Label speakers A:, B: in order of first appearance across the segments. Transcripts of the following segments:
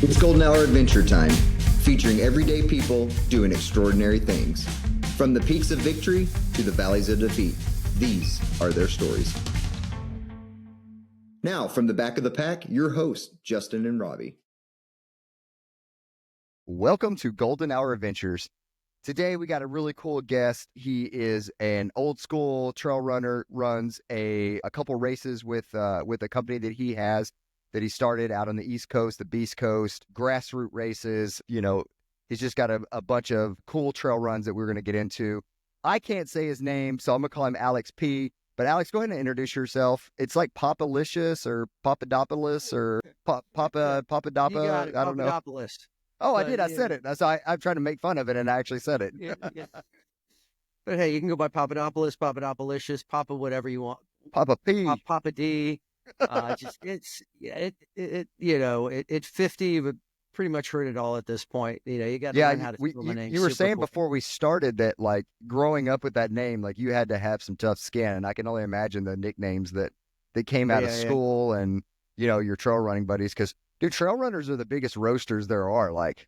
A: It's Golden Hour Adventure Time, featuring everyday people doing extraordinary things. From the peaks of victory to the valleys of defeat, these are their stories. Now, from the back of the pack, your hosts, Justin and Robbie.
B: Welcome to Golden Hour Adventures. Today we got a really cool guest. He is an old school trail runner, runs a couple races with a company that he has that he started out on the East Coast, the Beast Coast, Grassroots races. You know, he's just got a bunch of cool trail runs that we're going to get into. I can't say his name, so I'm going to call him Alex P. But Alex, go ahead and introduce yourself. It's like Papalicious or Papadopoulos or Papadopoulos. I don't know.
C: Papadopoulos.
B: Oh, I did. I said it. I'm trying to make fun of it, and I actually said it.
C: Yeah. But hey, you can go by Papadopoulos, Papadopoulos, Papa, whatever you want.
B: Papa P.
C: Papa D. It's 50, but pretty much heard it all at this point. You know, you got to learn how to spell the name.
B: You were saying
C: cool.
B: Before we started that, like, growing up with that name, like, you had to have some tough skin, and I can only imagine the nicknames that came out of school and, you know, your trail running buddies, because dude, trail runners are the biggest roasters there are. Like,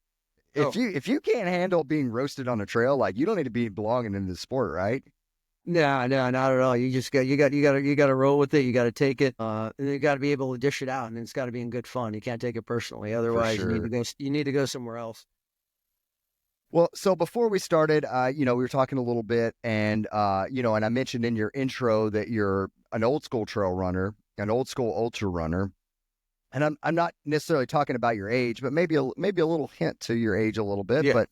B: if you can't handle being roasted on a trail, like, you don't need to be belonging in the sport, right?
C: No, not at all. You just got to roll with it. You got to take it. And you got to be able to dish it out, and it's got to be in good fun. You can't take it personally, otherwise
B: sure.
C: you need to go somewhere else.
B: Well, so before we started, we were talking a little bit, and and I mentioned in your intro that you're an old school trail runner, an old school ultra runner. And I'm not necessarily talking about your age, but maybe a little hint to your age a little bit.
C: Yeah.
B: But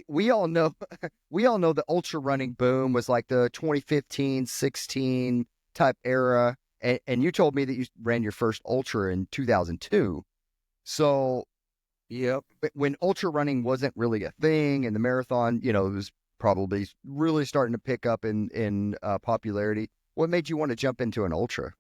B: we all know the ultra running boom was like the 2015, 16 type era. And you told me that you ran your first ultra in 2002. So
C: yep,
B: when ultra running wasn't really a thing, and the marathon, it was probably really starting to pick up in popularity. What made you want to jump into an ultra?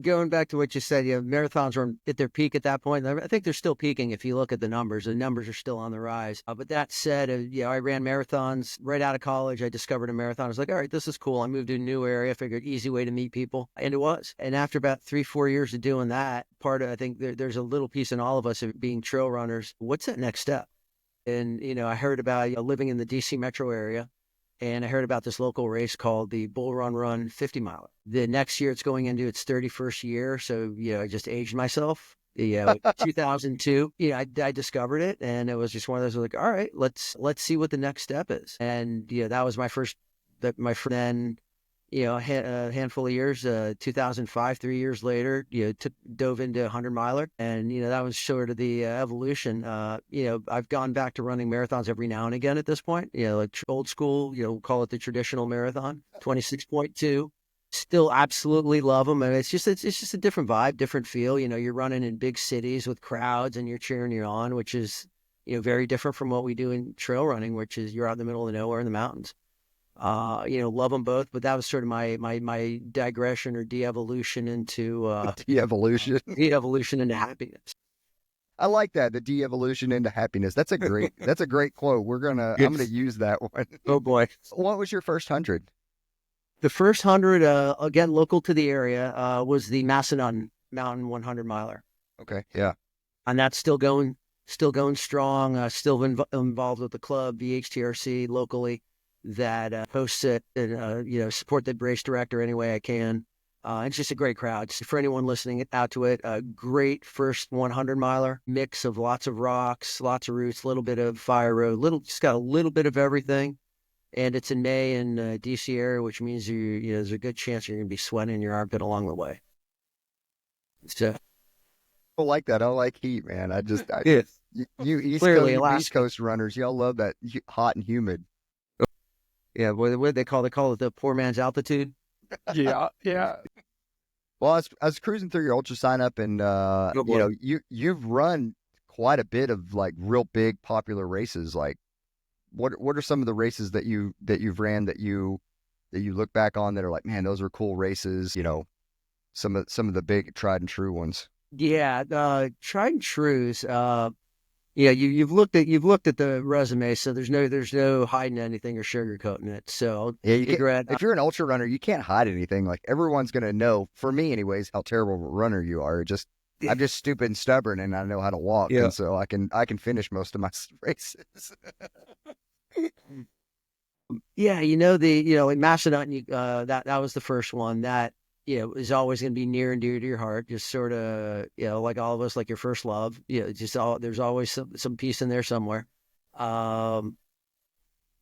C: Going back to what you said, marathons were at their peak at that point. I think they're still peaking if you look at the numbers. The numbers are still on the rise. But that said, I ran marathons right out of college. I discovered a marathon. I was like, all right, this is cool. I moved to a new area. I figured easy way to meet people. And it was. And after about 3-4 years of doing that, I think there's a little piece in all of us of being trail runners. What's that next step? And, I heard about living in the DC metro area. And I heard about this local race called the Bull Run 50 miler. The next year it's going into its 31st year. So, I just aged myself. 2002, I discovered it, and it was just one of those like, all right, let's see what the next step is. And, that was my first, then, a handful of years, 2005, 3 years later, dove into 100 miler. And, that was sort of the evolution. I've gone back to running marathons every now and again at this point, like old school, call it the traditional marathon, 26.2. Still absolutely love them. And it's just a different vibe, different feel. You're running in big cities with crowds and you're cheering you on, which is, very different from what we do in trail running, which is you're out in the middle of nowhere in the mountains. Love them both, but that was sort of my digression or de-evolution into de-evolution into happiness.
B: I like that, the de-evolution into happiness. That's a great quote. I'm gonna use that one.
C: Oh boy.
B: What was your first 100?
C: The first 100, again, local to the area, was the Macedon Mountain 100 miler.
B: Okay. Yeah.
C: And that's still going strong, still involved with the club, VHTRC locally, that hosts it and, support the race director any way I can. It's just a great crowd. For anyone listening out to it, a great first 100 miler, mix of lots of rocks, lots of roots, a little bit of fire road, just got a little bit of everything. And it's in May in DC area, which means there's a good chance you're going to be sweating your armpit along the way. So,
B: I like that. I like heat, man. You East Coast runners, y'all love that hot and humid.
C: Yeah, what they call it the poor man's altitude.
B: Yeah. Well, I was cruising through your ultra sign up, and you've run quite a bit of like real big popular races. Like, what are some of the races that you've ran that you look back on that are like, man, those are cool races? Some of the big tried and true ones.
C: Yeah, tried and trues. You've looked at the resume, so there's no hiding anything or sugarcoating it. So
B: if you're an ultra runner, you can't hide anything. Like, everyone's gonna know, for me anyways, how terrible of a runner you are. I'm just stupid and stubborn, and I know how to walk,
C: Yeah.
B: and so I can finish most of my races.
C: Yeah, in Macedon, that was the first one that is always going to be near and dear to your heart. Just sort of, like all of us, like your first love. There's always some piece in there somewhere.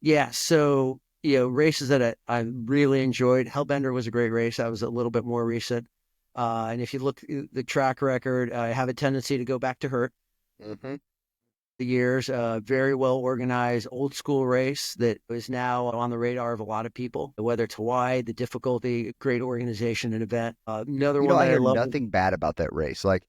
C: Yeah, so races that I really enjoyed. Hellbender was a great race. That was a little bit more recent. And if you look at the track record, I have a tendency to go back to Hurt.
B: Mm-hmm.
C: The years, very well organized, old school race that is now on the radar of a lot of people. Whether it's Hawaii, the difficulty, great organization and event. Another one
B: I
C: that I
B: hear
C: love
B: nothing bad about that race. Like,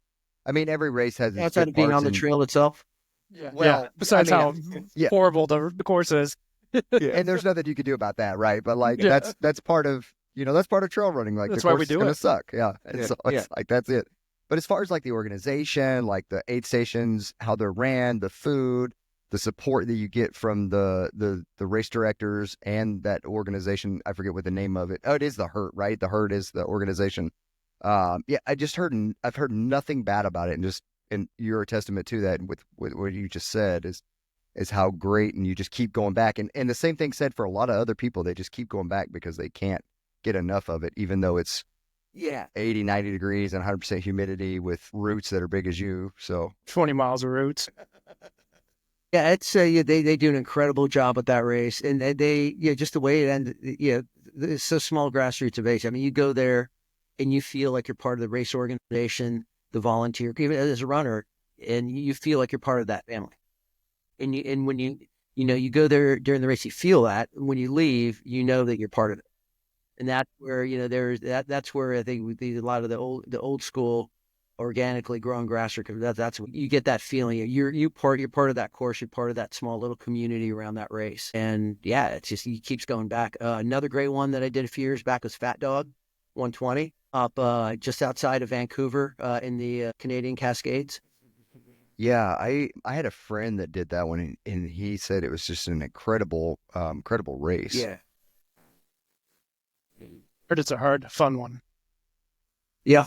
B: I mean, every race has its
C: outside
B: good
C: of being
B: parts
C: on the
B: and
C: trail itself.
D: Yeah.
B: Well,
D: yeah. Besides
B: I mean,
D: how
B: yeah.
D: horrible the course is.
B: and there's nothing you can do about that, right? But like
D: Yeah.
B: that's part of that's part of trail running. Like
D: That's
B: the
D: why
B: course
D: we
B: is
D: do
B: gonna
D: it.
B: suck. Yeah. And
C: Yeah,
B: so it's like that's it. But as far as like the organization, like the aid stations, how they're ran, the food, the support that you get from the race directors and that organization, I forget what the name of it. Oh, it is the Hurt, right? The Hurt is the organization. Yeah, I've heard nothing bad about it, and you're a testament to that with what you just said is how great, and you just keep going back. And the same thing said for a lot of other people. They just keep going back because they can't get enough of it, even though it's 80, 90 degrees and 100% humidity with roots that are big as you. So
D: 20 miles of routes.
C: Yeah, it's they do an incredible job at that race, and they just the way it ended. It's so small grassroots event. I mean, you go there, and you feel like you're part of the race organization, the volunteer, even as a runner, and you feel like you're part of that family. And when you go there during the race, you feel that. When you leave, you know that you're part of it, and that's where that's where I think with a lot of the old school organically grown grassroots, that's what you get, that feeling you're part of that course, you're part of that small little community around that race. And yeah, it's just, it keeps going back. Another great one that I did a few years back was Fat Dog 120 up just outside of Vancouver in the Canadian Cascades.
B: yeah, I had a friend that did that one, and he said it was just an incredible race.
C: Yeah.
D: But it's a hard, fun one.
C: Yeah.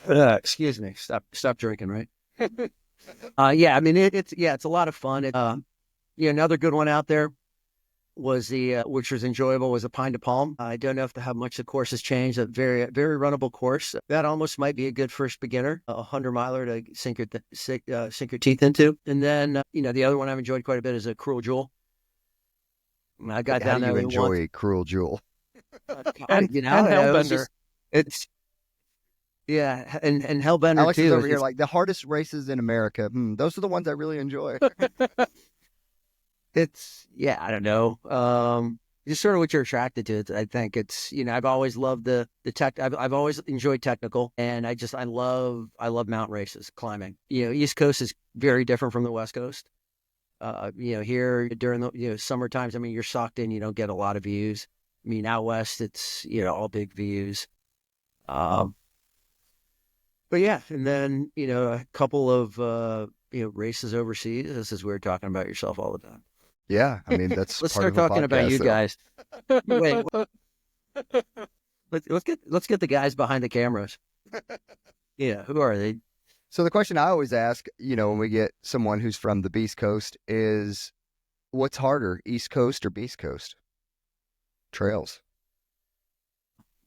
C: Excuse me. Stop drinking, right? Yeah, I mean it's a lot of fun. Another good one out there was which was enjoyable, was a Pine to Palm. I don't know if how much the course has changed. A very very runnable course. That almost might be a good first beginner, a 100-miler to sink your teeth into. And then the other one I've enjoyed quite a bit is a Cruel Jewel. I got
B: How
C: down
B: do
C: there
B: you
C: once.
B: enjoy Cruel Jewel?
D: And Hellbender.
C: It's yeah, and Hellbender
B: Alex
C: too.
B: is over here like the hardest races in America. Those are the ones I really enjoy.
C: I don't know. Just sort of what you're attracted to. I think it's, I've always loved the tech. I've always enjoyed technical, and I love mountain races, climbing. East Coast is very different from the West Coast. Here during the summer times, I mean, you're socked in. You don't get a lot of views. I mean, out west, it's all big views. But yeah, and then a couple of races overseas. This is weird talking about yourself all the time.
B: Yeah, I mean that's
C: Let's
B: part
C: start
B: of the
C: talking about
B: podcast,
C: you
B: so.
C: guys. Wait, let's get the guys behind the cameras. Yeah, who are they?
B: So the question I always ask, when we get someone who's from the Beast Coast is, what's harder, East Coast or Beast Coast trails?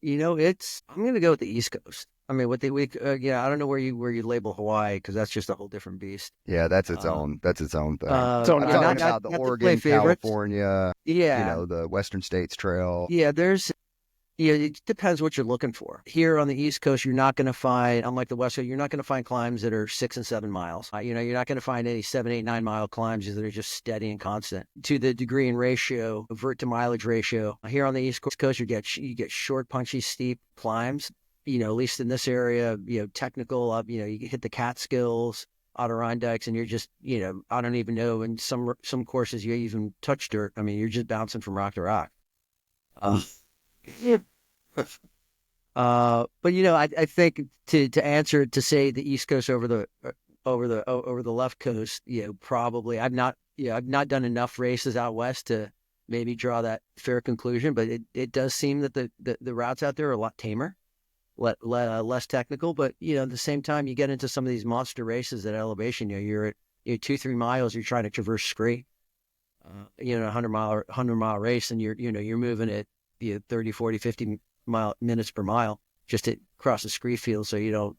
C: I'm going to go with the East Coast. I mean, I don't know where you label Hawaii, because that's just a whole different beast.
B: Yeah, that's its own thing.
D: So,
B: I'm talking about the
C: not to
B: Oregon,
C: play favorites.
B: California,
C: Yeah,
B: the Western States Trail.
C: yeah. It depends what you're looking for. Here on the East Coast, you're not going to find, unlike the West Coast, you're not going to find climbs that are 6 and 7 miles. You're not going to find any 7, 8, 9 mile climbs that are just steady and constant. To the degree and ratio, vert to mileage ratio. Here on the East Coast, you get short, punchy, steep climbs. At least in this area, technical. You hit the Catskills, Adirondacks, and you're just, I don't even know. In some courses, you even touch dirt. I mean, you're just bouncing from rock to rock. But I think to answer, to say the East Coast over the left coast, probably I've not done enough races out west to maybe draw that fair conclusion, but it does seem that the routes out there are a lot tamer. less technical. But at the same time, you get into some of these monster races at elevation. You're at 2-3 miles. You're trying to traverse scree. A 100 mile race, and you're moving at 30, 40, 50 minutes per mile just to cross the scree field, so you don't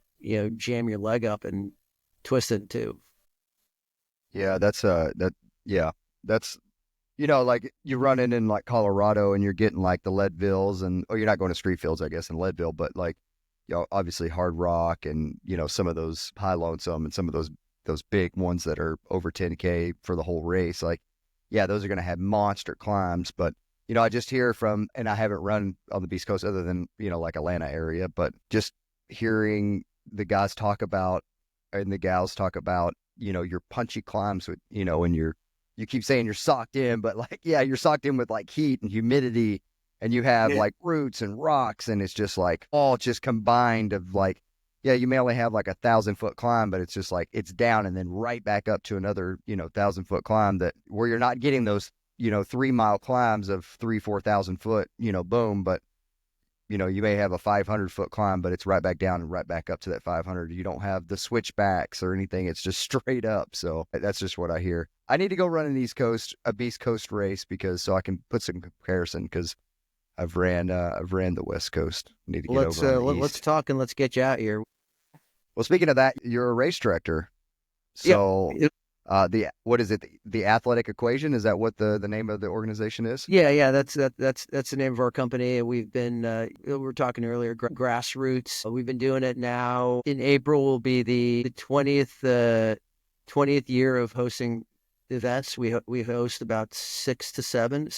C: jam your leg up and twist it in two.
B: Yeah, that's like you run in like Colorado and you're getting like the Leadvilles you're not going to street fields, I guess, in Leadville, but like, obviously Hard Rock and, some of those High Lonesome and some of those big ones that are over 10K for the whole race. Like, yeah, those are going to have monster climbs, but, I just hear from, and I haven't run on the Beast Coast other than, like Atlanta area, but just hearing the guys talk about, and the gals talk about, your punchy climbs with, and you keep saying you're socked in, but like, yeah, you're socked in with like heat and humidity, and you have like roots and rocks, and it's just like all just combined of like, yeah, you may only have like 1,000-foot climb, but it's just like it's down and then right back up to another, 1,000-foot climb where you're not getting those, 3-mile climbs of 4,000 foot, boom, but you may have a 500-foot climb, but it's right back down and right back up to that 500. You don't have the switchbacks or anything. It's just straight up. So that's just what I hear. I need to go run a Beast Coast race so I can put some comparison, because I've ran the West Coast. Need to get over on the East.
C: Let's talk and let's get you out here.
B: Well, speaking of that, you're a race director. So what is it? The Athletic Equation? Is that what the name of the organization is?
C: Yeah. That's the name of our company. We've been, we were talking earlier, Grassroots. We've been doing it now. In April will be the 20th year of hosting events. We host about 6 to 7.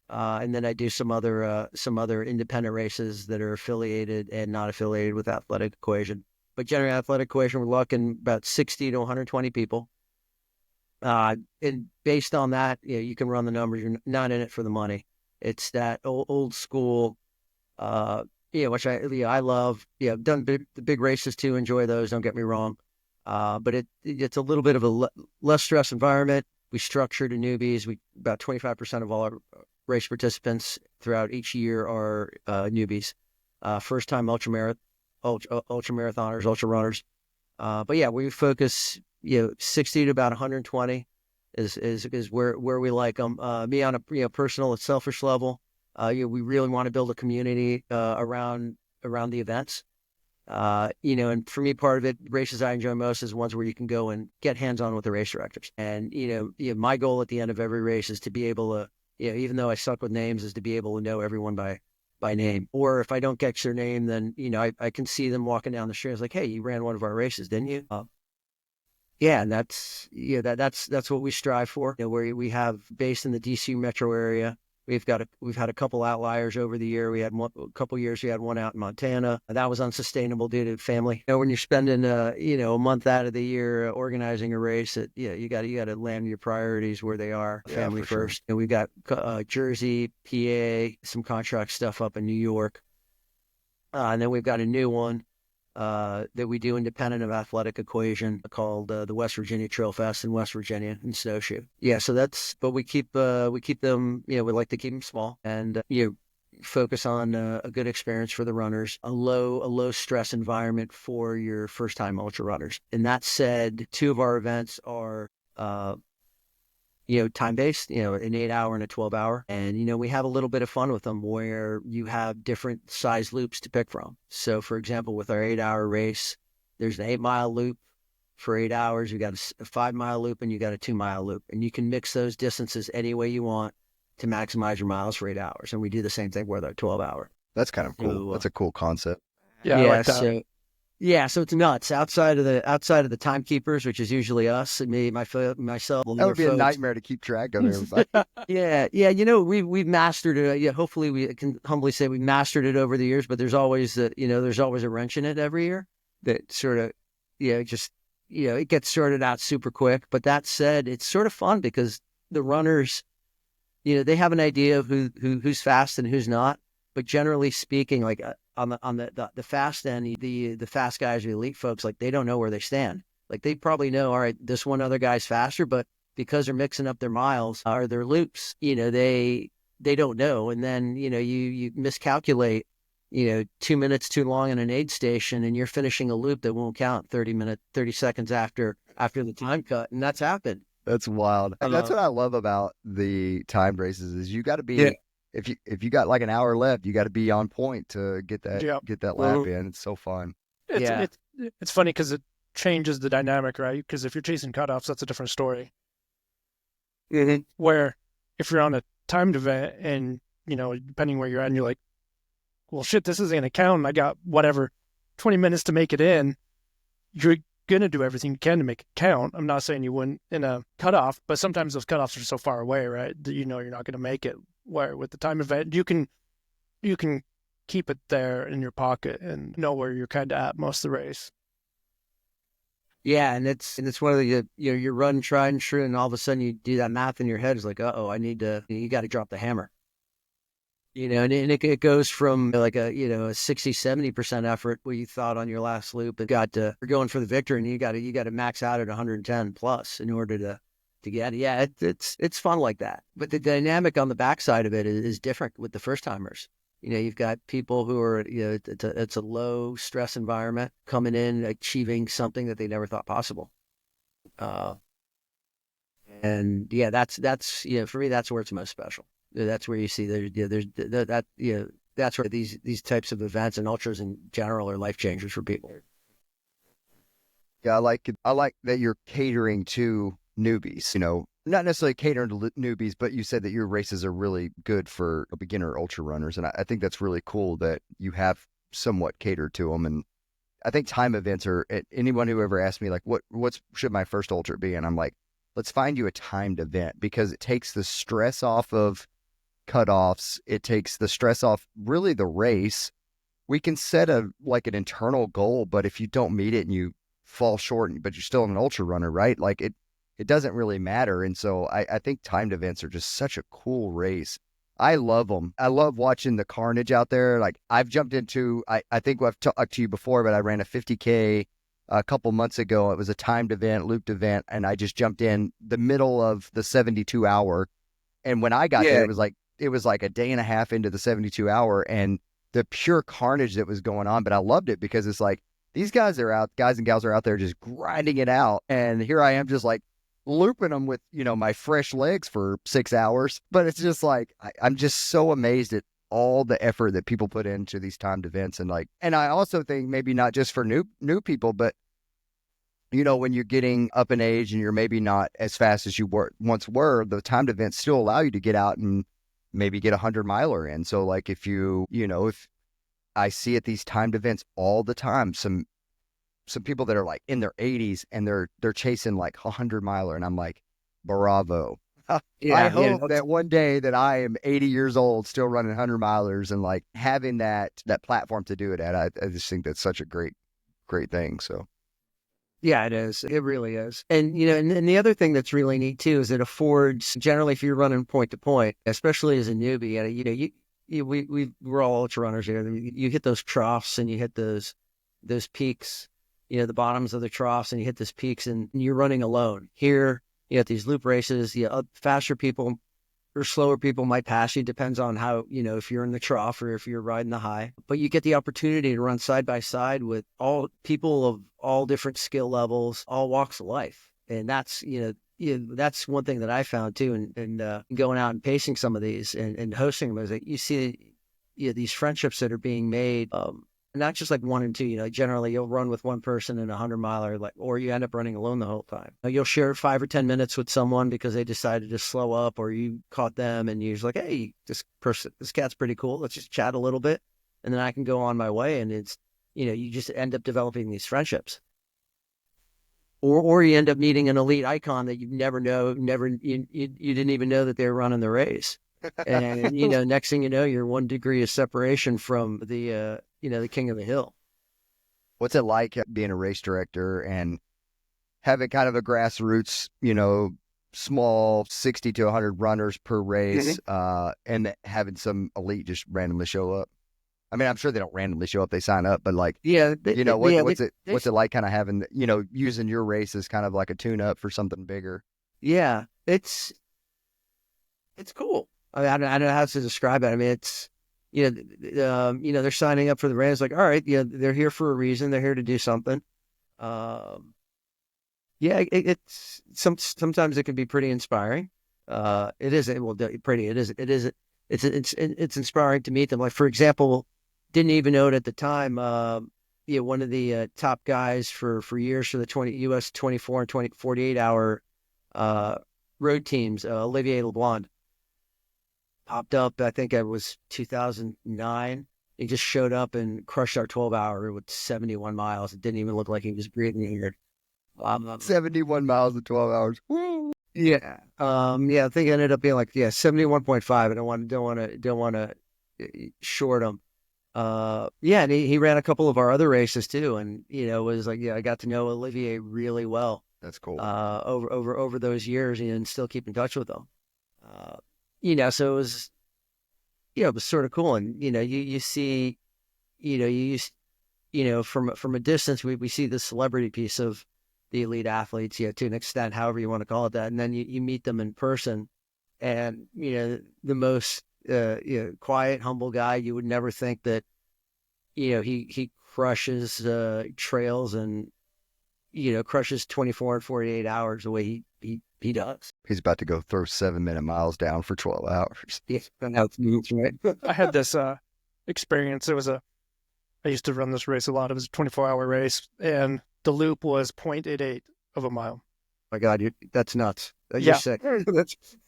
C: And then I do some other independent races that are affiliated and not affiliated with Athletic Equation. But generally, Athletic Equation, we're looking about 60 to 120 people. And based on that, you can run the numbers. You're not in it for the money. It's that old school, which I love. Yeah, I've done the big races too. Enjoy those. Don't get me wrong. But it's a little bit of a less stress environment. We structure to newbies. About 25% of all our race participants throughout each year are newbies, first time ultra marathoners, ultra runners. But yeah, we focus 60 to about 120 is where we like them. Me on a personal and selfish level, we really want to build a community around the events. And for me, part of it, races I enjoy most is ones where you can go and get hands-on with the race directors. And, my goal at the end of every race is to be able to, even though I suck with names, is to be able to know everyone by name. Or if I don't catch their name, then, I can see them walking down the street. It's like, hey, you ran one of our races, didn't you? Yeah, and that's what we strive for. Where we have based in the DC metro area. We've had a couple outliers over the year. We had a couple years we had one out in Montana. That was unsustainable due to family. When you're spending a month out of the year organizing a race, you got to land your priorities where they are. Family first. Sure. And we've got Jersey, PA, some contract stuff up in New York, and then we've got a new one that we do independent of Athletic Equation called the West Virginia Trail Fest in West Virginia in Snowshoe. Yeah, so but we keep them, we like to keep them small and focus on a good experience for the runners, a low stress environment for your first time ultra runners. And that said, 2 of our events are time-based, an 8-hour and a 12-hour. And, we have a little bit of fun with them where you have different size loops to pick from. So, for example, with our 8-hour race, there's an 8-mile loop for 8 hours. You got a 5-mile loop and you got a 2-mile loop. And you can mix those distances any way you want to maximize your miles for 8 hours. And we do the same thing with our 12-hour.
B: That's kind of cool. So, that's a cool concept.
D: Yeah, I like that.
C: So it's nuts outside of the timekeepers, which is usually us, me, myself.
B: That would be a nightmare to keep track of everybody.
C: Yeah. We've mastered it. Yeah, hopefully we can humbly say we mastered it over the years. But there's always there's always a wrench in it every year that sort of it gets sorted out super quick. But that said, it's sort of fun because the runners, they have an idea of who's fast and who's not. But generally speaking, like on the fast end, the fast guys, the elite folks, like they don't know where they stand. Like they probably know, all right, this one other guy's faster, but because they're mixing up their miles or their loops, they don't know. And then, you miscalculate 2 minutes too long in an aid station, and you're finishing a loop that won't count 30 seconds after the time cut. And that's happened.
B: That's wild. And that's what I love about the timed races is you got to be,
C: Yeah.
B: if you got like an hour left, you got to be on point to get that lap in. It's so fun.
D: It's funny because it changes the dynamic, right? Because if you're chasing cutoffs, that's a different story.
C: Mm-hmm.
D: Where if you're on a timed event and, depending where you're at, and you're like, well, shit, this isn't going to count. And I got 20 minutes to make it in. You're going to do everything you can to make it count. I'm not saying you wouldn't in a cutoff, but sometimes those cutoffs are so far away, right? That you're not going to make it. Where with the time event, you can keep it there in your pocket and know where you're kind of at most of the race.
C: Yeah, and it's one of the you run tried and true, and all of a sudden you do that math in your head. It's like, you got to drop the hammer. And it goes from like a 60-70% effort what you thought on your last loop, and you're going for the victory, and you got to max out at 110 plus in order to get it. Yeah, it's fun like that. But the dynamic on the backside of it is different with the first timers. You've got people who are, it's a low stress environment coming in, achieving something that they never thought possible. And yeah, that's for me, that's where it's most special. That's where you see that's where these types of events and ultras in general are life changers for people.
B: Yeah, I like that you're catering to newbies, not necessarily catering to newbies, but you said that your races are really good for beginner ultra runners. And I think that's really cool that you have somewhat catered to them. And I think time events are, anyone who ever asked me, like, what should my first ultra be? And I'm like, let's find you a timed event because it takes the stress off of cutoffs. It takes the stress off really the race. We can set an internal goal, but if you don't meet it and you fall short, but you're still an ultra runner, right? Like it doesn't really matter. And so I think timed events are just such a cool race. I love them. I love watching the carnage out there. Like I've jumped into, I think I've talked to you before, but I ran a 50K a couple months ago. It was a timed event, looped event. And I just jumped in the middle of the 72 hour. And when I got there, it was like a day and a half into the 72 hour and the pure carnage that was going on. But I loved it because it's like, these guys and gals are out there just grinding it out. And here I am just like, looping them with, my fresh legs for 6 hours. But it's just like, I'm just so amazed at all the effort that people put into these timed events. And I also think maybe not just for new people, but when you're getting up in age and you're maybe not as fast as you once were, the timed events still allow you to get out and maybe get 100-miler in. So like if if I see at these timed events all the time, some people that are like in their 80s and they're chasing like 100-miler, and I'm like, bravo. I hope that one day that I am 80 years old still running 100-milers and like having that platform to do it at. I just think that's such a great thing. So
C: yeah, it is. It really is. And and the other thing that's really neat too is it affords, generally if you're running point to point, especially as a newbie, we're all ultra runners here. You hit those troughs and you hit those peaks, the bottoms of the troughs, and you hit those peaks and you're running alone. Here, at these loop races, faster people or slower people might pass you, depends on how, if you're in the trough or if you're riding the high. But you get the opportunity to run side by side with all people of all different skill levels, all walks of life. And that's, that's one thing that I found too, and going out and pacing some of these and hosting them, is that you see these friendships that are being made, not just like one and two. Generally you'll run with one person in a 100-miler, or you end up running alone the whole time. You'll share 5 or 10 minutes with someone because they decided to slow up, or you caught them and you're just like, hey, this cat's pretty cool. Let's just chat a little bit, and then I can go on my way. And it's, you just end up developing these friendships. Or you end up meeting an elite icon that you you didn't even know that they were running the race. And, next thing you know, you're 1 degree of separation from the king of the hill.
B: What's it like being a race director and having kind of a grassroots, small 60 to 100 runners per race, and having some elite just randomly show up? I mean, I'm sure they don't randomly show up; they sign up. But like, what's it like kind of having, using your race as kind of like a tune-up for something bigger?
C: Yeah, it's cool. I don't know how to describe it. I mean, it's, they're signing up for the race. Like, all right, they're here for a reason. They're here to do something. It's sometimes it can be pretty inspiring. It isn't well pretty. It is. It is. It's inspiring to meet them. Like, for example, didn't even know it at the time. One of the top guys for years for the U.S. 24 and 48 hour road teams, Olivier LeBlanc, popped up. I think it was 2009. He just showed up and crushed our 12-hour with 71 miles. It didn't even look like he was breathing here.
B: 71 miles in 12 hours. Woo!
C: Yeah. I think it ended up being like 71.5. I don't want to short him. And he ran a couple of our other races too, and was like, I got to know Olivier really well.
B: That's cool.
C: Over those years, and still keep in touch with him. So it was sort of cool, and you see, from a distance, we see the celebrity piece of the elite athletes, to an extent, however you want to call it that, and then you meet them in person, and the most quiet, humble guy. You would never think that, he crushes trails and crushes 24 and 48 hours the way he does.
B: He's about to go throw 7-minute miles down for 12 hours.
C: Yeah, that's right.
D: I had this experience. I used to run this race a lot. It was a 24-hour race, and the loop was 0.88 of a mile.
C: My God, that's nuts. You're
D: Yeah.
C: sick.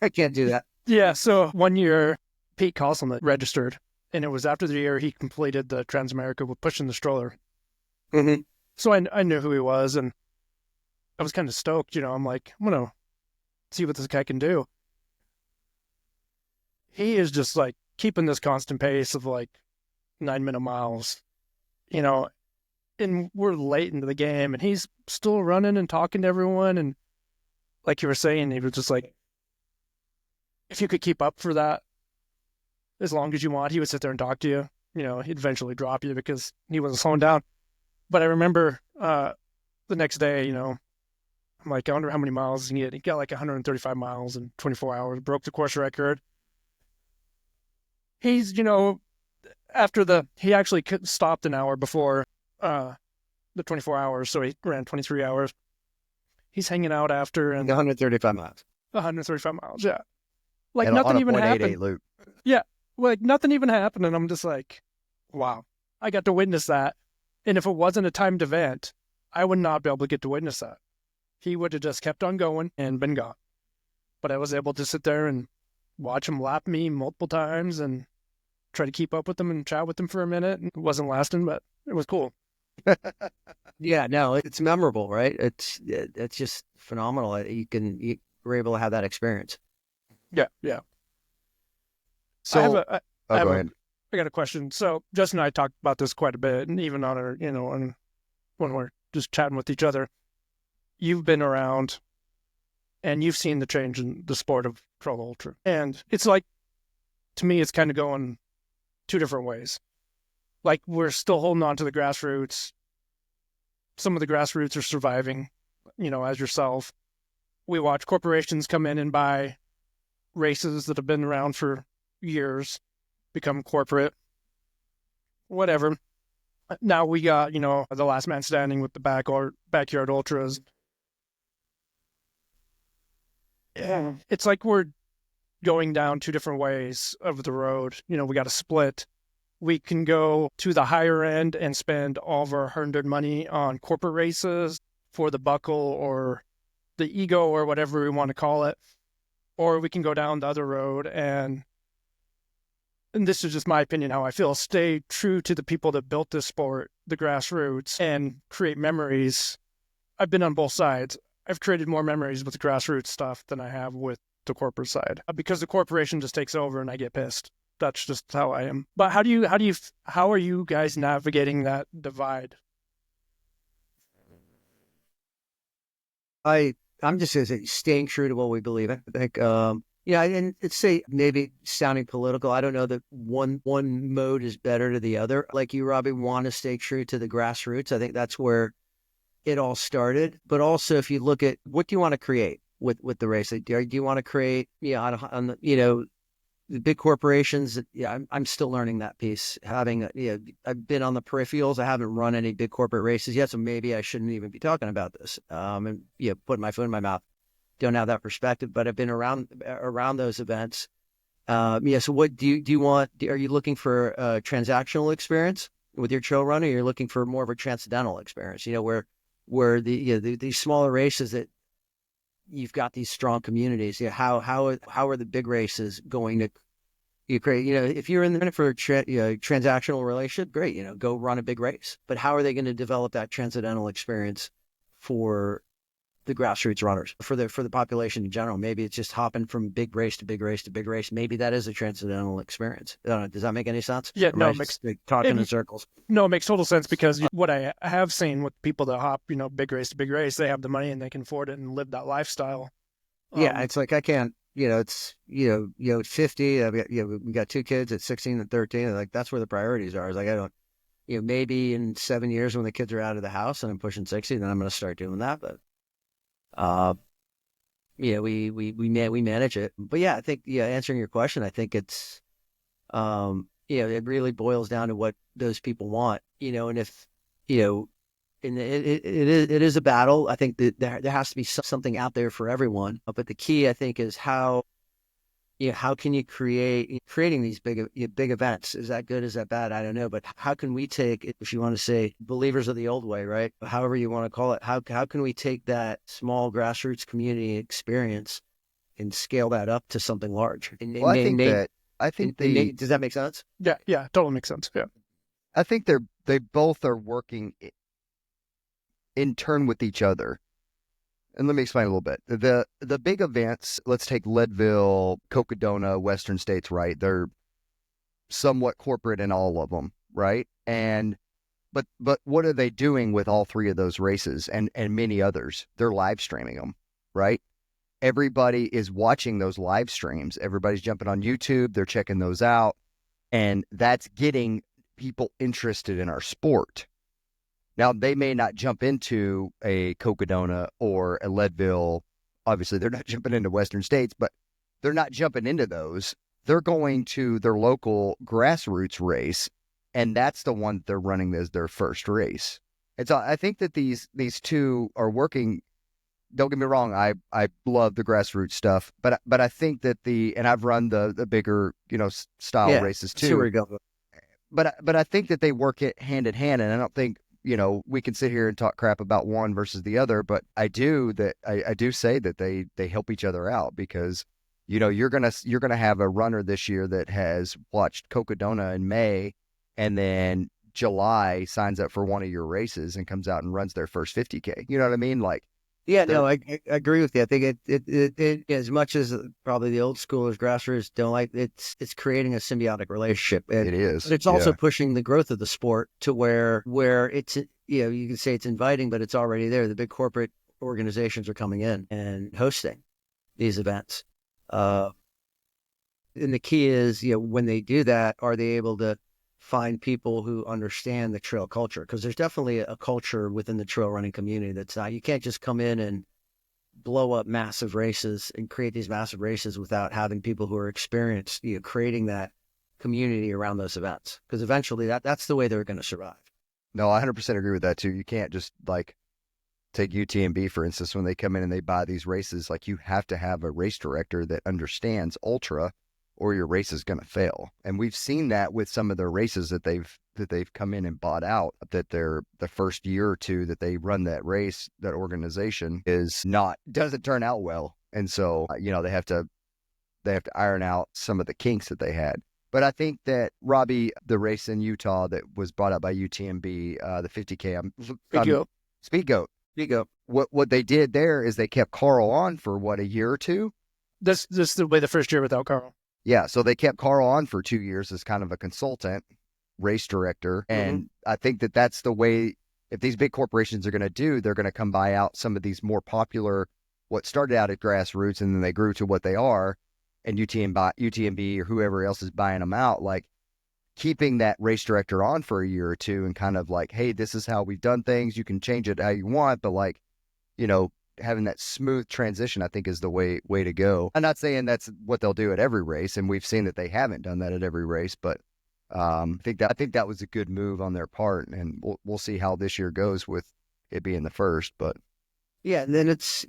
C: I can't do that.
D: Yeah, so one year, Pete Carlson registered, and it was after the year he completed the Transamerica with pushing the stroller.
C: Mm-hmm.
D: So I knew who he was, and I was kind of stoked. I'm like, I'm going to see what this guy can do. He is just like keeping this constant pace of like 9-minute miles, and we're late into the game, and he's still running and talking to everyone. And like you were saying, he was just like, if you could keep up for that as long as you want, he would sit there and talk to you. He'd eventually drop you because he wasn't slowing down. But I remember the next day, I'm like, I wonder how many miles he get. He got like 135 miles in 24 hours, broke the course record. He's, he actually stopped an hour before the 24 hours, so he ran 23 hours. He's hanging out after. And
C: 135 miles.
D: 135 miles, yeah. Like
B: And
D: nothing
B: on a
D: even
B: 0.88
D: happened.
B: loop.
D: Yeah, like nothing even happened, and I'm just like, wow, I got to witness that. And if it wasn't a timed event, I would not be able to get to witness that. He would have just kept on going and been gone. But I was able to sit there and watch him lap me multiple times and try to keep up with him and chat with him for a minute. It wasn't lasting, but it was cool.
C: Yeah, no, it's memorable, right? It's just phenomenal. You were able to have that experience.
D: Yeah.
B: So,
D: go ahead. I got a question. So Justin and I talked about this quite a bit, and even on our, when we're just chatting with each other. You've been around, and you've seen the change in the sport of trail ultra, and it's like, to me, it's kind of going two different ways. Like, we're still holding on to the grassroots. Some of the grassroots are surviving, as yourself. We watch corporations come in and buy races that have been around for years, become corporate, whatever. Now we got, the last man standing with the backyard ultras. Yeah. It's like we're going down two different ways of the road. We got to split. We can go to the higher end and spend all of our hard-earned money on corporate races for the buckle or the ego or whatever we want to call it. Or we can go down the other road and this is just my opinion, how I feel, stay true to the people that built this sport, the grassroots, and create memories. I've been on both sides. I've created more memories with the grassroots stuff than I have with the corporate side because the corporation just takes over and I get pissed. That's just how I am. But how are you guys navigating that divide?
C: I'm just going to say staying true to what we believe in. I think, and it's say maybe sounding political. I don't know that one mode is better to the other. Like you, Robbie, want to stay true to the grassroots. I think that's where it all started. But also, if you look at what do you want to create with the race? Do you want to create, the big corporations, yeah, I'm still learning that piece. Having, I've been on the peripherals. I haven't run any big corporate races yet, so maybe I shouldn't even be talking about this. And putting my foot in my mouth. Don't have that perspective, but I've been around those events. So what do you want? Are you looking for a transactional experience with your trail running? Or you're looking for more of a transcendental experience, where these smaller races that you've got these strong communities. How are the big races going to create? If you're in there for a transactional relationship, great. Go run a big race. But how are they going to develop that transcendental experience for the grassroots runners, for the population in general? Maybe it's just hopping from big race to big race to big race. Maybe that is a transcendental experience. I don't know, does that make any sense?
D: Yeah, no,
C: it makes talking in circles.
D: No, it makes total sense, because what I have seen with people that hop, big race to big race, they have the money and they can afford it and live that lifestyle.
C: Yeah, it's like I can't. It's at 50. We got two kids at 16 and 13. Like that's where the priorities are. It's like I don't. Maybe in 7 years when the kids are out of the house and I'm pushing 60, then I'm going to start doing that. But we manage it. But yeah, I think answering your question, I think it's it really boils down to what those people want, and if and it is a battle. I think that there has to be something out there for everyone. But the key, I think, is how can you creating these big events? Is that good? Is that bad? I don't know. But how can we take, if you want to say believers of the old way, right? However you want to call it, how can we take that small grassroots community experience and scale that up to something large?
B: I think
C: does that make sense?
D: Yeah, totally makes sense. Yeah.
B: I think they both are working in turn with each other. And let me explain a little bit. The big events, let's take Leadville, Cocodona, Western States, right? They're somewhat corporate in all of them, right? But what are they doing with all three of those races and many others? They're live streaming them, right? Everybody is watching those live streams. Everybody's jumping on YouTube. They're checking those out. And that's getting people interested in our sport. Now, they may not jump into a Cocodona or a Leadville. Obviously, they're not jumping into Western States, but they're not jumping into those. They're going to their local grassroots race, and that's the one they're running as their first race. And so I think that these two are working. Don't get me wrong, I love the grassroots stuff, but I think that and I've run the bigger, style races too.
C: Sure we go.
B: But I think that they work it hand in hand, and I don't think we can sit here and talk crap about one versus the other, but I do say that they help each other out, because you're gonna have a runner this year that has watched Cocodona in May, and then July signs up for one of your races and comes out and runs their first 50K. You know what I mean? Like,
C: yeah, no, I agree with you. I think it as much as probably the old schoolers, grassroots don't like it's creating a symbiotic relationship.
B: It is,
C: but it's also pushing the growth of the sport to where it's you can say it's inviting, but it's already there. The big corporate organizations are coming in and hosting these events, and the key is when they do that, are they able to find people who understand the trail culture? Because there's definitely a culture within the trail running community that's not, you can't just come in and blow up massive races and create these massive races without having people who are experienced, creating that community around those events. Because eventually that's the way they're going to survive.
B: No, I 100% agree with that too. You can't just take UTMB, for instance, when they come in and they buy these races, you have to have a race director that understands ultra, or your race is going to fail. And we've seen that with some of their races that they've come in and bought out, that the first year or two that they run that race, that organization doesn't turn out well. And so, they have to iron out some of the kinks that they had. But I think that, Robbie, the race in Utah that was brought up by UTMB, the 50K, Speedgoat. What they did there is they kept Carl on for a year or two.
D: This is the way the first year without Carl.
B: Yeah, so they kept Carl on for 2 years as kind of a consultant, race director. And I think that that's the way, if these big corporations are going to do, they're going to come buy out some of these more popular, what started out at grassroots, and then they grew to what they are, and UTMB or whoever else is buying them out, keeping that race director on for a year or two and kind of hey, this is how we've done things. You can change it how you want, but having that smooth transition, I think, is the way to go. I'm not saying that's what they'll do at every race, and we've seen that they haven't done that at every race, but I think that was a good move on their part, and we'll see how this year goes with it being the first. But
C: yeah, and then it's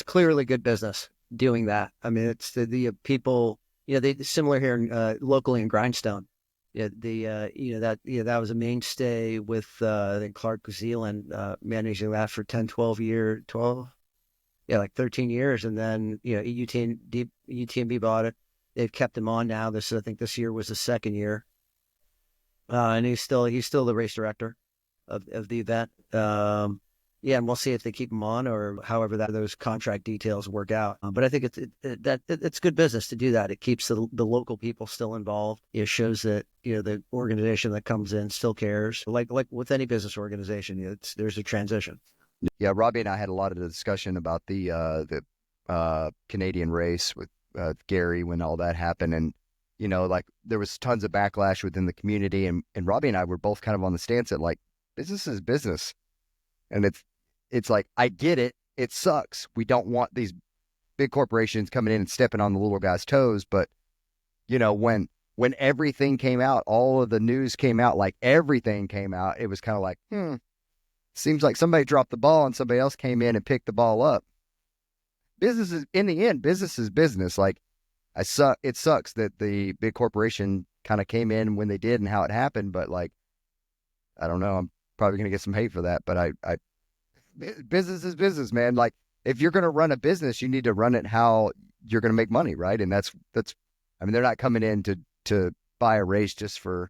C: clearly good business doing that. I mean, it's the people, they similar here locally in Grindstone. Yeah, that was a mainstay with I think Clark Zealand managing that for 10, 13 years, and then UTMB bought it. They've kept him on now. I think this year was the second year, and he's still the race director of the event. Yeah, and we'll see if they keep him on or however those contract details work out. But I think it's good business to do that. It keeps the local people still involved. It shows that the organization that comes in still cares. Like with any business organization, there's a transition.
B: Yeah, Robbie and I had a lot of discussion about the Canadian race with Gary when all that happened, and like there was tons of backlash within the community, and Robbie and I were both kind of on the stance that like business is business, and it's like, I get it. It sucks. We don't want these big corporations coming in and stepping on the little guy's toes. But, when everything came out, all of the news came out, like everything came out, it was kind of like, seems like somebody dropped the ball and somebody else came in and picked the ball up. In the end, business is business. Like, it sucks that the big corporation kind of came in when they did and how it happened. But like, I don't know. I'm probably going to get some hate for that, but business is business, man. Like, if you're going to run a business, you need to run it how you're going to make money, right? And that's, I mean, they're not coming in to buy a race just for,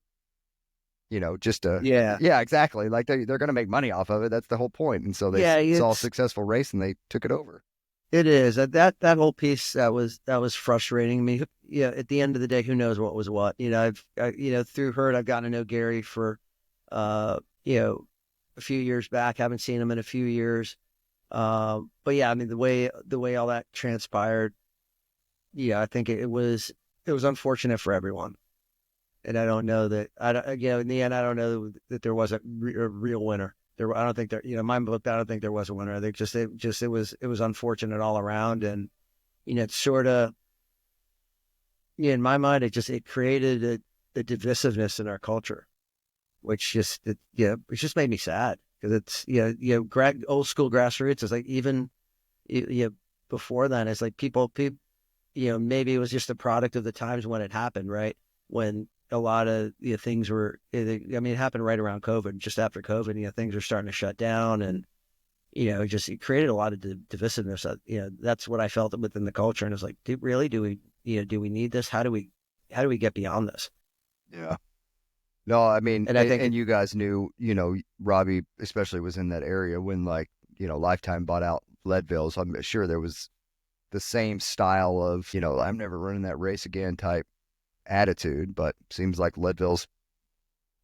B: yeah, exactly. Like they're going to make money off of it. That's the whole point. And so they saw a successful race and they took it over.
C: It is that whole piece that was frustrating. I mean, at the end of the day, who knows what was what? Through her, I've gotten to know Gary for, a few years back. Haven't seen him in a few years. But yeah, I mean, the way all that transpired, I think it was unfortunate for everyone. And I don't know that in the end, I don't know that there was a real winner. I don't think there, my book, I don't think there was a winner. I think it was unfortunate all around. And, it's sort of, in my mind, it created a divisiveness in our culture, which just made me sad, because it's, old school grassroots is like, even, before then, it's like people, maybe it was just a product of the times when it happened, right? When a lot of things were, it happened right around COVID, just after COVID, things were starting to shut down, and, it created a lot of divisiveness. That's what I felt within the culture. And it's like, do we need this? How do we get beyond this?
B: Yeah. No, I mean,
C: and I think,
B: and you guys knew, Robbie especially was in that area when, like, Lifetime bought out Leadville. So I'm sure there was the same style of, I'm never running that race again type attitude, but seems like Leadville's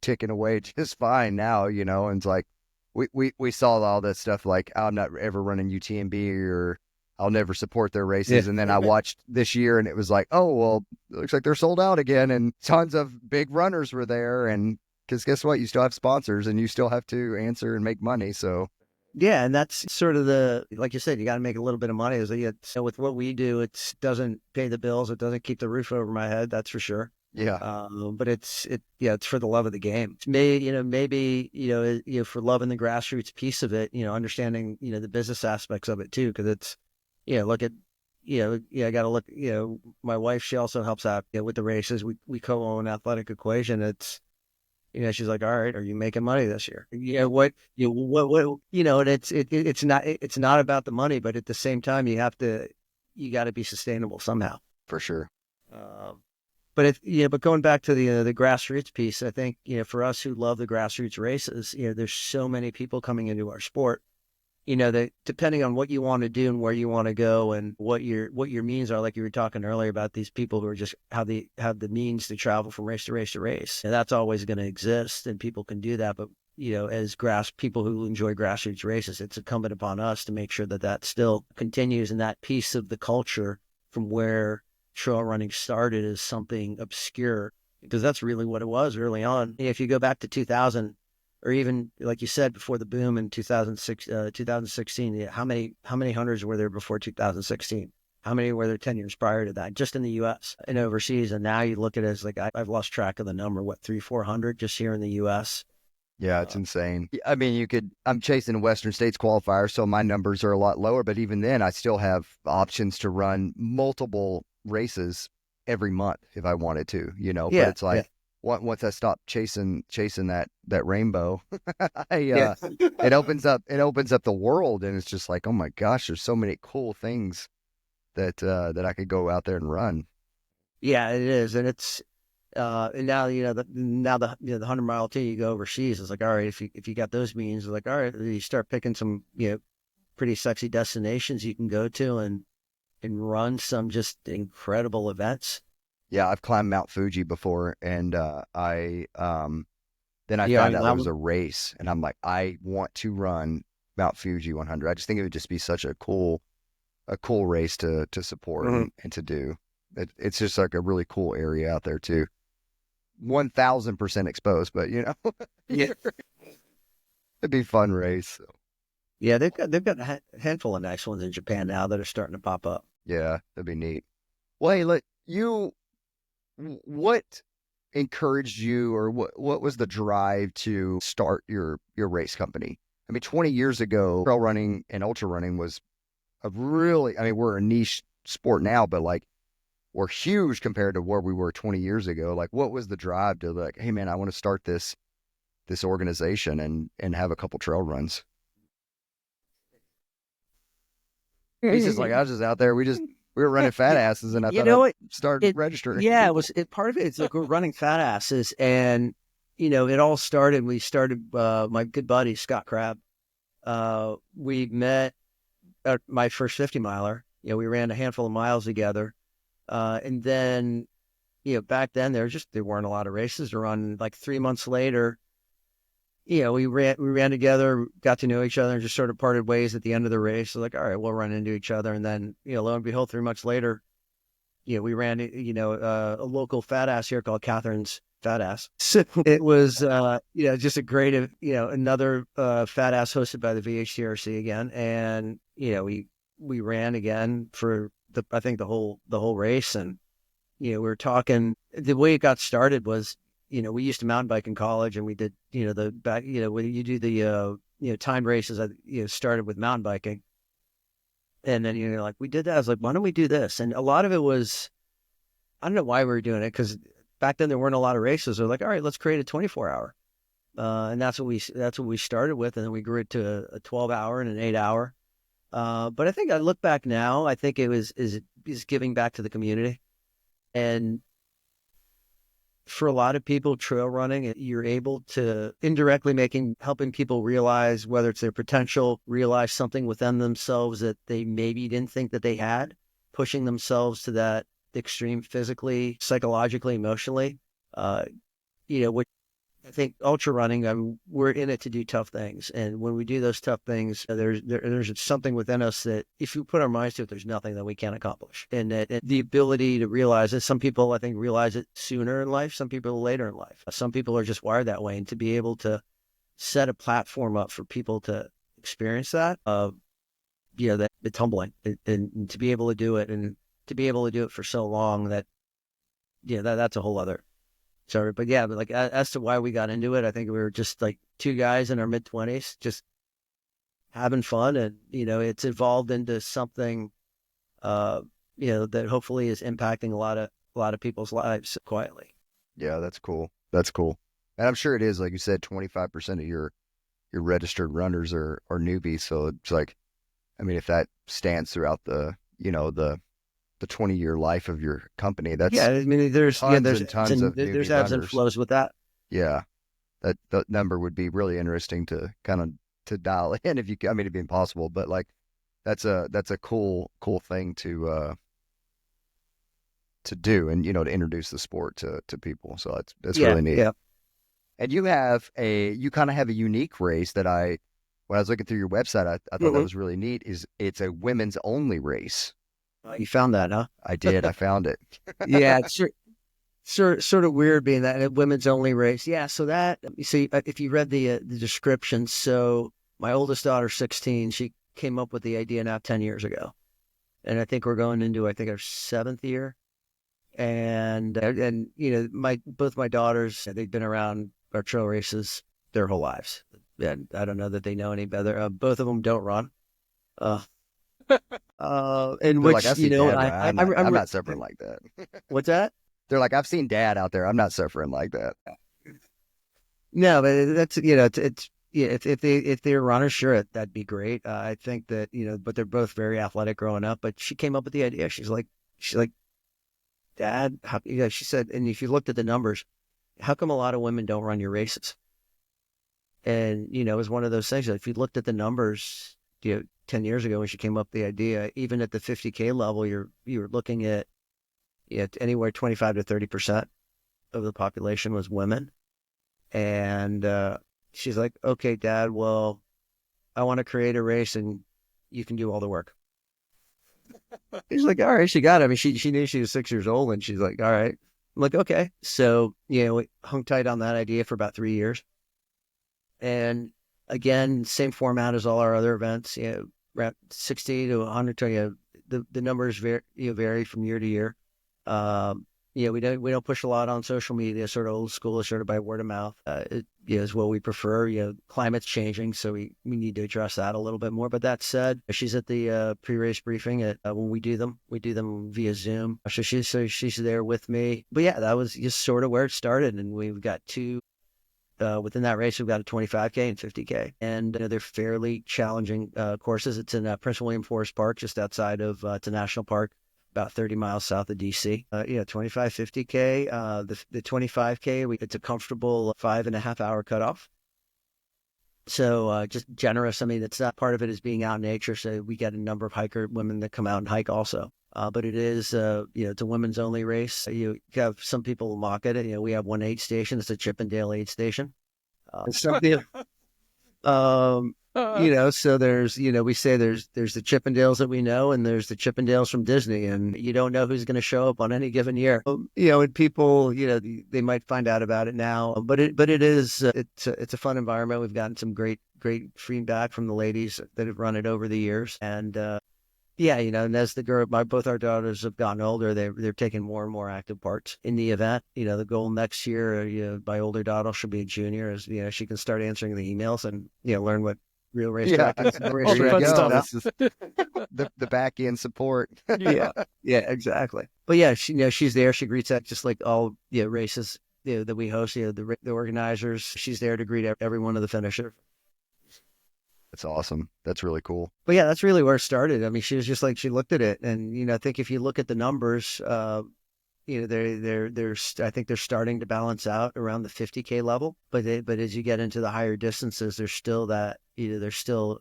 B: ticking away just fine now, and it's like, we saw all that stuff, like, I'm not ever running UTMB, or I'll never support their races. Yeah. And then I watched this year and it was like, oh, well, it looks like they're sold out again. And tons of big runners were there. And because guess what? You still have sponsors and you still have to answer and make money. So,
C: yeah. And that's sort of like you said, you got to make a little bit of money. So with what we do, it doesn't pay the bills. It doesn't keep the roof over my head. That's for sure.
B: Yeah.
C: But it's for the love of the game. It's maybe for loving the grassroots piece of it, understanding, the business aspects of it too. Cause it's, look at, I got to look, my wife, she also helps out with the races. We co-own Athletic Equation. It's, she's like, all right, are you making money this year? And it's not about the money, but at the same time, you got to be sustainable somehow.
B: For sure.
C: But going back to the grassroots piece, I think, for us who love the grassroots races, there's so many people coming into our sport, that depending on what you want to do and where you want to go and what your means are, like you were talking earlier about these people who are just have the means to travel from race to race to race. And that's always going to exist and people can do that. But, as people who enjoy grassroots races, it's incumbent upon us to make sure that still continues, and that piece of the culture from where trail running started is something obscure, because that's really what it was early on. If you go back to 2000, or even like you said before the boom in 2016, how many hunters were there before 2016? How many were there 10 years prior to that, just in the U.S. and overseas? And now you look at it as like, I've lost track of the number, what, 400 just here in the U.S.
B: Yeah, it's insane. I mean, I'm chasing Western States qualifier, so my numbers are a lot lower, but even then I still have options to run multiple races every month if I wanted to, but it's like, once I stop chasing that rainbow, it opens up the world, and it's just like, oh my gosh, there's so many cool things that I could go out there and run.
C: Yeah, it is, and it's and now the 100-mile tee, you go overseas. It's like, all right, if you got those means, it's like, all right, you start picking some pretty sexy destinations you can go to and run some just incredible events.
B: Yeah, I've climbed Mount Fuji before, and I then I found out it was a race, and I'm like, I want to run Mount Fuji 100. I just think it would just be such a cool race to support and to do. It's just like a really cool area out there too. 1,000% exposed, but yeah, it'd be a fun race. So.
C: Yeah, they've got a handful of nice ones in Japan now that are starting to pop up.
B: Yeah, that'd be neat. Well, hey, look, what encouraged you, or what was the drive to start your race company? I mean, 20 years ago, trail running and ultra running was we're a niche sport now, but like, we're huge compared to where we were 20 years ago. Like, what was the drive to like, hey man, I want to start this organization and have a couple trail runs? He's just like, I was just out there. We were running fat asses, and I thought I'd start registering.
C: Yeah, part of it. It's like we're running fat asses, and it all started. We started. My good buddy Scott Crabb. We met at my first 50 miler. We ran a handful of miles together. And then, back then there weren't a lot of races to run. Like 3 months later, we ran together, got to know each other, and just sort of parted ways at the end of the race. So like, all right, we'll run into each other. And then, lo and behold, 3 months later, we ran, a local fat ass here called Catherine's Fat Ass. So it was, just a great, another fat ass hosted by the VHTRC again. And, we ran again for I think the whole race. And, we were talking, the way it got started was, we used to mountain bike in college, and we did, when you do the, time races, started with mountain biking. And then, like, we did that. I was like, why don't we do this? And a lot of it was, I don't know why we were doing it, because back then there weren't a lot of races. They're like, all right, let's create a 24-hour. And that's what we started with. And then we grew it to a 12-hour and an 8-hour. But I think I look back now, I think it is giving back to the community. And for a lot of people, trail running, you're able to indirectly helping people realize whether it's their potential, realize something within themselves that they maybe didn't think that they had, pushing themselves to that extreme physically, psychologically, emotionally. Which I think ultra running, we're in it to do tough things. And when we do those tough things, there's something within us that if you put our minds to it, there's nothing that we can't accomplish. And the ability to realize it, some people, I think, realize it sooner in life, some people later in life. Some people are just wired that way. And to be able to set a platform up for people to experience that, that it's humbling, and to be able to do it, and to be able to do it for so long that's a whole other. Sorry, but like as to why we got into it, I think we were just like two guys in our mid-20s, just having fun, and it's evolved into something, that hopefully is impacting a lot of people's lives quietly.
B: Yeah, that's cool. And I'm sure it is, like you said, 25% of your registered runners are newbies. So it's like, I mean, if that stands throughout the 20-year life of your company, that's
C: there's
B: tons and tons of
C: there's ebbs and flows with that.
B: Yeah, that number would be really interesting to kind of to dial in if you. I mean, it'd be impossible, but like that's a cool thing to do, and to introduce the sport to people. So that's really neat.
C: Yeah.
B: And you kind of have a unique race that when I was looking through your website, I thought that was really neat. It's a women's only race.
C: You found that, huh?
B: I did. I found it.
C: Yeah, it's true. sort of weird being that a women's only race. Yeah. So that, you see, if you read the description, so my oldest daughter's 16. She came up with the idea now 10 years ago. And I think we're going into, I think, our 7th year. And both my daughters, they've been around our trail races their whole lives. And I don't know that they know any better. Both of them don't run. In
B: They're
C: which,
B: like, I see Dad. I'm not suffering like that.
C: What's that?
B: They're like, I've seen Dad out there. I'm not suffering like that.
C: No, but that's, it's yeah, if they're runners, sure, that'd be great. I think that, but they're both very athletic growing up. But she came up with the idea. She's like, Dad, she said, and if you looked at the numbers, how come a lot of women don't run your races? And, it was one of those things that if you looked at the numbers, 10 years ago when she came up with the idea, even at the 50K level, you were looking at anywhere 25 to 30% of the population was women. And she's like, okay, Dad, well, I want to create a race and you can do all the work. He's like, all right, she got it. I mean, she knew she was 6 years old and she's like, all right. I'm like, okay. So, we hung tight on that idea for about 3 years. And again, same format as all our other events, around 60 to 100, the numbers vary from year to year. We don't push a lot on social media, sort of old school, sort of by word of mouth. It is what we prefer. Climate's changing, so we need to address that a little bit more. But that said, she's at the pre-race briefing when we do them via Zoom. So she's there with me. But yeah, that was just sort of where it started, and we've got two. Within that race, we've got a 25K and 50K, and they're fairly challenging courses. It's in Prince William Forest Park, just outside of it's a national park, about 30 miles south of DC. 25, 50K. The 25K, it's a comfortable 5.5 hour cutoff. So just generous. I mean, it's not part of it is being out in nature. So we get a number of women that come out and hike also. But it is, it's a women's only race. You have some people mock at it. We have one aid station. It's a Chippendale aid station. So there's, we say there's the Chippendales that we know, and there's the Chippendales from Disney, and you don't know who's going to show up on any given year. And people, they might find out about it now, but it is, it's a fun environment. We've gotten some great feedback from the ladies that have run it over the years. And, and as both our daughters have gotten older, they're taking more and more active parts in the event. The goal next year, my older daughter, she'll be a junior, is, she can start answering the emails and, learn what real racetrack is.
D: All the fun stuff.
B: This is the back end support.
C: Yeah, exactly. But yeah, she's there. She greets that just like all races that we host. The organizers. She's there to greet every one of the finishers.
B: That's awesome. That's really cool.
C: But yeah, that's really where it started. I mean, she was just like, she looked at it, and I think if you look at the numbers, I think they're starting to balance out around the 50K level. But as you get into the higher distances, there's still that they're still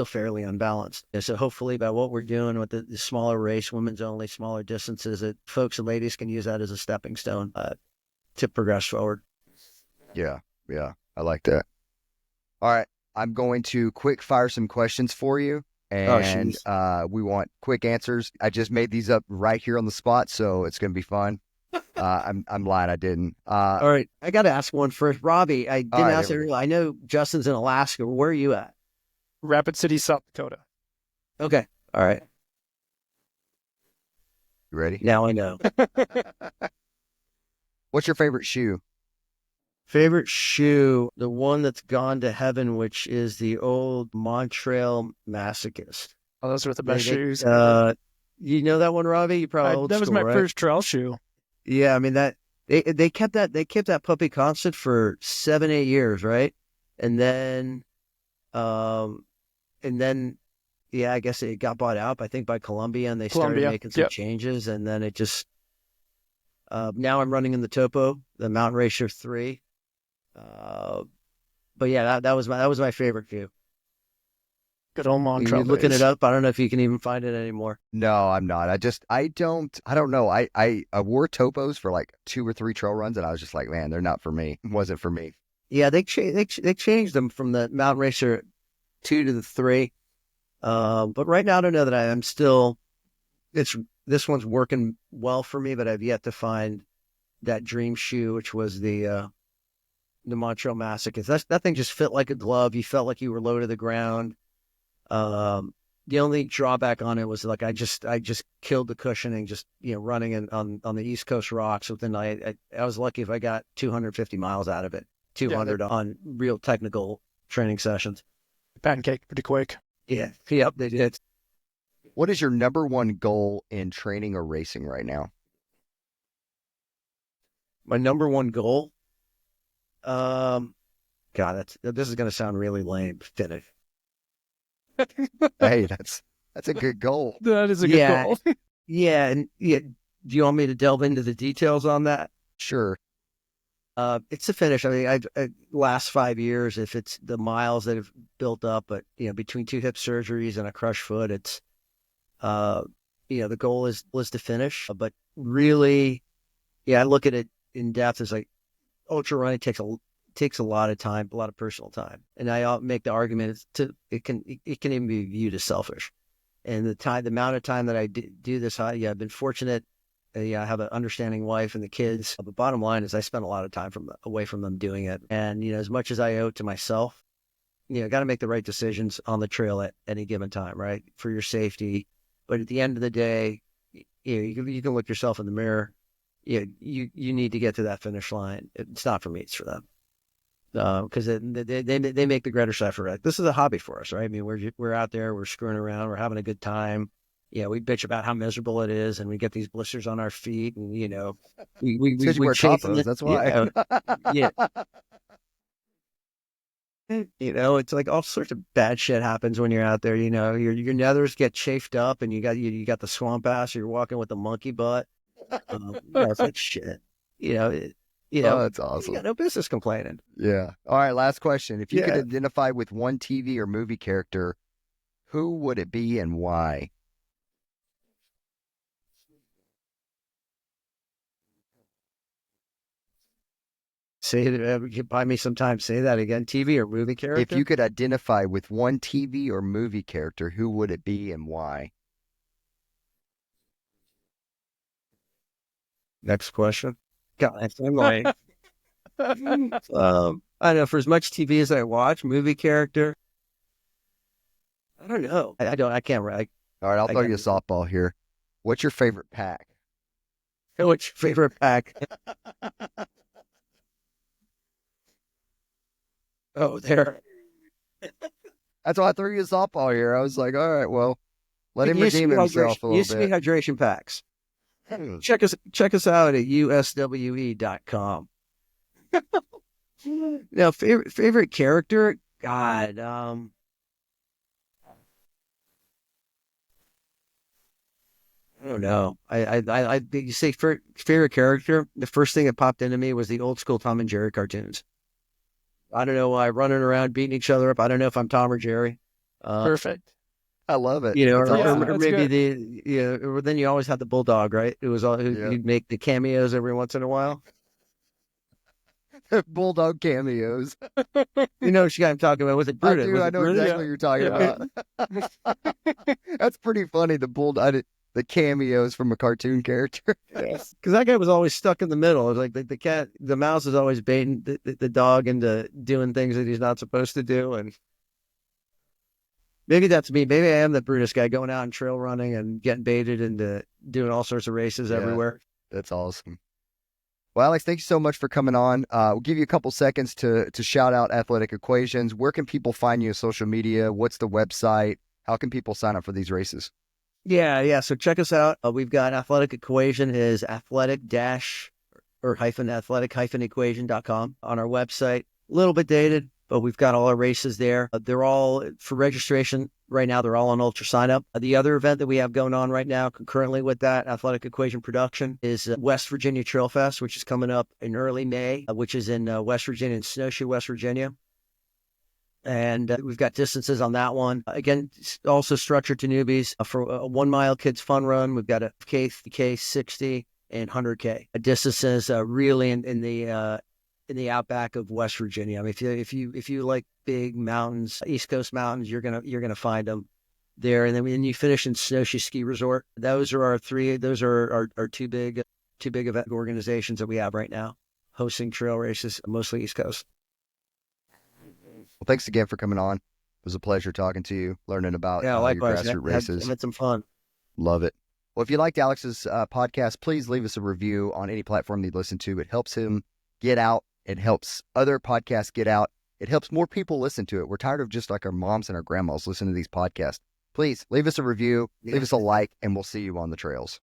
C: fairly unbalanced. So hopefully, by what we're doing with the smaller race, women's only, smaller distances, that folks and ladies can use that as a stepping stone to progress forward.
B: Yeah, I like that. All right. I'm going to quick fire some questions for you, and we want quick answers. I just made these up right here on the spot, so it's going to be fun. I'm lying, I didn't.
C: All right, I got to ask one first. Robbie, I didn't ask it. I know Justin's in Alaska. Where are you at?
D: Rapid City, South Dakota.
C: Okay, all right.
B: You ready?
C: Now I know.
B: What's your favorite shoe?
C: Favorite shoe, the one that's gone to heaven, which is the old Montreal Masochist.
D: Oh, those are the best shoes.
C: You know that one, Robbie? You probably old
D: that was
C: school,
D: my
C: right?
D: first trail shoe.
C: Yeah, I mean that they kept that puppy constant for 7-8 years, right? And then, I guess it got bought out, I think, by Columbia, and they started making some changes, and then it just. Now I'm running in the Topo, the Mountain Racer 3. But yeah, that was my favorite view.
D: Good old Montreal.
C: You're looking it up. I don't know if you can even find it anymore.
B: No, I'm not. I don't know. I wore Topos for like 2 or 3 trail runs, and I was just like, man, they're not for me. It wasn't for me.
C: Yeah, they changed them from the Mountain Racer 2 to the 3. But right now I don't know that I'm still. This one's working well for me, but I've yet to find that dream shoe, which was the Montreal Masochist. That thing just fit like a glove. You felt like you were low to the ground. The only drawback on it was like I just killed the cushioning just running on the East Coast rocks within I was lucky if I got 250 miles out of it. 200 on real technical training sessions.
D: Pancake pretty quick.
C: Yeah. Yep, they did.
B: What is your number one goal in training or racing right now?
C: My number one goal? God, this is going to sound really lame. Finish.
B: Hey, that's a good goal.
D: That is a good goal.
C: Yeah. And do you want me to delve into the details on that?
B: Sure.
C: It's a finish. I mean, I last 5 years, if it's the miles that have built up, but between 2 hip surgeries and a crushed foot, it's, the goal was to finish. But really, I look at it in depth as like ultra running takes a lot of time, a lot of personal time, and I make the argument it can even be viewed as selfish. And the amount of time that I do this, I've been fortunate. I have an understanding wife and the kids. But bottom line is I spend a lot of time away from them doing it. And, as much as I owe it to myself, got to make the right decisions on the trail at any given time, right? For your safety. But at the end of the day, you can look yourself in the mirror. You need to get to that finish line. It's not for me, it's for them. Because they make the greater effort. Right? This is a hobby for us, right? I mean, we're out there, we're screwing around, we're having a good time. We bitch about how miserable it is, and we get these blisters on our feet, and we
B: wear topos. That's why.
C: Yeah. It's like all sorts of bad shit happens when you're out there. Your nethers get chafed up, and you got the swamp ass. Or you're walking with the monkey butt. It's like shit.
B: That's awesome.
C: You got no business complaining.
B: Yeah. All right. Last question. If you could identify with one TV or movie character, who would it be and why?
C: Say it. Buy me some time. Say that again. TV or movie character?
B: If you could identify with one TV or movie character, who would it be and why?
C: Next question. God, I'm like, I don't know. For as much TV as I watch, movie character, I don't know. I can't.
B: All right, I'll throw you a softball here. What's your favorite pack?
C: What's your favorite pack? Oh, there.
B: That's why I threw you a softball here. I was like, all right, well, let him redeem himself a little bit.
C: USW hydration packs. Check us out at uswe.com. Now, favorite character? God, I don't know. You say favorite character? The first thing that popped into me was the old school Tom and Jerry cartoons. I don't know why, running around beating each other up. I don't know if I'm Tom or Jerry.
D: Perfect.
B: I love it.
C: Or maybe or then you always had the bulldog, right? It was all you'd make the cameos every once in a while.
B: Bulldog cameos.
C: She got him talking about. Was it Brutus?
B: I know exactly what you're talking about. That's pretty funny. The cameos from a cartoon character.
C: Yes, because that guy was always stuck in the middle. It was like the mouse is always baiting the dog into doing things that he's not supposed to do, and maybe that's me. Maybe I am the Brutus guy going out and trail running and getting baited into doing all sorts of races everywhere.
B: That's awesome. Well, Alex, thank you so much for coming on. We'll give you a couple seconds to shout out Athletic Equations. Where can people find you on social media? What's the website? How can people sign up for these races?
C: Yeah. So check us out. We've got Athletic Equation is athletic-equation.com on our website. A little bit dated, but we've got all our races there. They're all for registration right now. They're all on Ultra sign up. The other event that we have going on right now, concurrently with that Athletic Equation production, is West Virginia Trail Fest, which is coming up in early May, which is in West Virginia, in Snowshoe, West Virginia. And we've got distances on that one. Again, also structured to newbies for a 1 mile kids fun run. We've got a K, 60, and 100K. Distances really in the outback of West Virginia. I mean, if you like big mountains, East Coast mountains, you're gonna find them there. And then when you finish in Snowshoe Ski Resort, those are our 2 big two big event organizations that we have right now, hosting trail races, mostly East Coast.
B: Well, thanks again for coming on. It was a pleasure talking to you, learning about
C: Yeah,
B: your
C: likewise.
B: grassroots races.
C: Had some fun.
B: Love it. Well, if you liked Alex's podcast, please leave us a review on any platform you listen to. It helps him get out. It helps other podcasts get out. It helps more people listen to it. We're tired of just like our moms and our grandmas listening to these podcasts. Please leave us a review, leave us a like, and we'll see you on the trails.